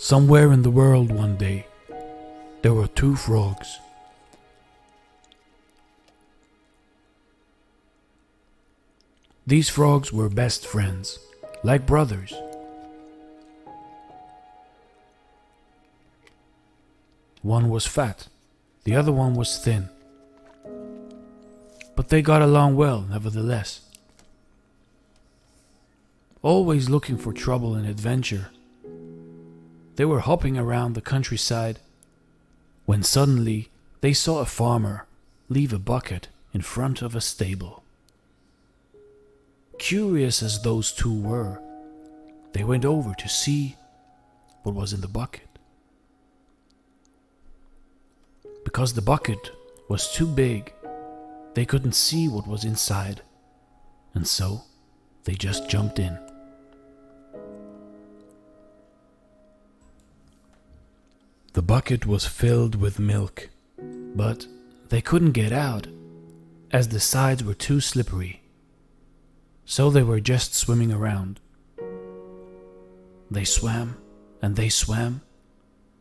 Somewhere in the world one day, there were two frogs. These frogs were best friends, like brothers. One was fat, the other one was thin. But they got along well, nevertheless. Always looking for trouble and adventure, they were hopping around the countryside when suddenly they saw a farmer leave a bucket in front of a stable. Curious as those two were, they went over to see what was in the bucket. Because the bucket was too big, they couldn't see what was inside, and so they just jumped in. The bucket was filled with milk, but they couldn't get out as the sides were too slippery. So they were just swimming around. They swam and they swam,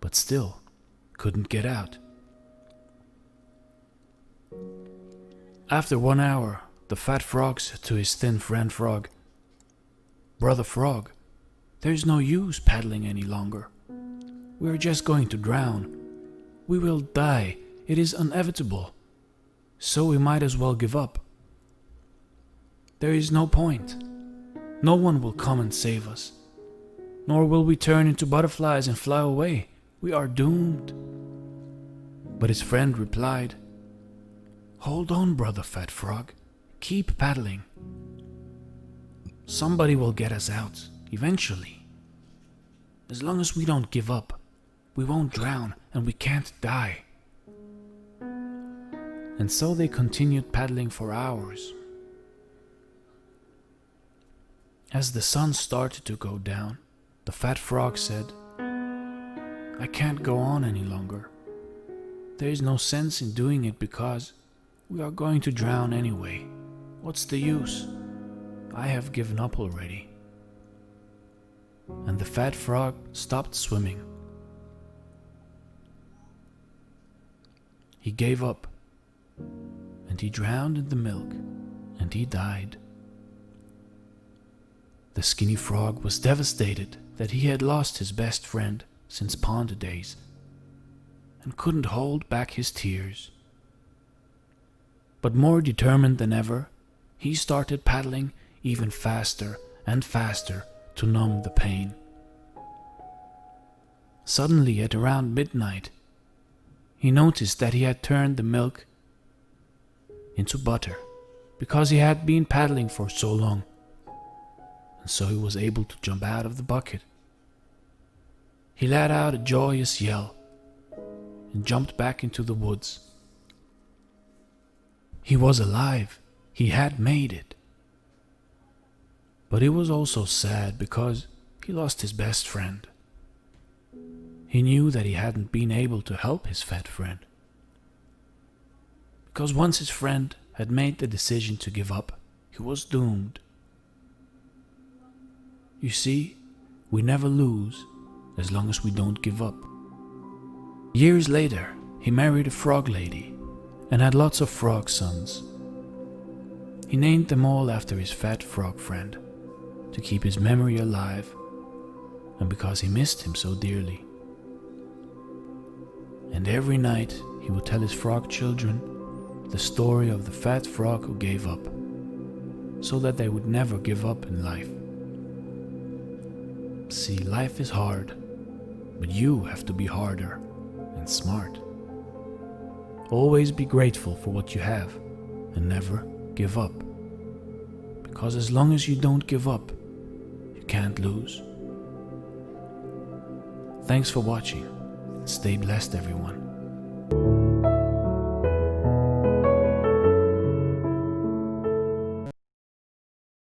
but still couldn't get out. After 1 hour, the fat frog said to his thin friend frog, "Brother Frog, there's no use paddling any longer. We are just going to drown. We will die. It is inevitable. So we might as well give up. There is no point. No one will come and save us. Nor will we turn into butterflies and fly away. We are doomed." But his friend replied, "Hold on, brother Fat Frog. Keep paddling. Somebody will get us out eventually. As long as we don't give up, we won't drown and we can't die." And so they continued paddling for hours. As the sun started to go down, the fat frog said, "I can't go on any longer. There is no sense in doing it because we are going to drown anyway. What's the use? I have given up already." And the fat frog stopped swimming. He gave up, and he drowned in the milk, and he died. The skinny frog was devastated that he had lost his best friend since pond days, and couldn't hold back his tears. But more determined than ever, he started paddling even faster and faster to numb the pain. Suddenly, at around midnight, he noticed that he had turned the milk into butter because he had been paddling for so long, and so he was able to jump out of the bucket. He let out a joyous yell and jumped back into the woods. He was alive. He had made it. But he was also sad because he lost his best friend. He knew that he hadn't been able to help his fat friend. Because once his friend had made the decision to give up, he was doomed. You see, we never lose as long as we don't give up. Years later, he married a frog lady and had lots of frog sons. He named them all after his fat frog friend to keep his memory alive and because he missed him so dearly. And every night he would tell his frog children the story of the fat frog who gave up, so that they would never give up in life. See, life is hard, but you have to be harder and smart. Always be grateful for what you have and never give up. Because as long as you don't give up, you can't lose. Thanks for watching. Stay blessed, everyone.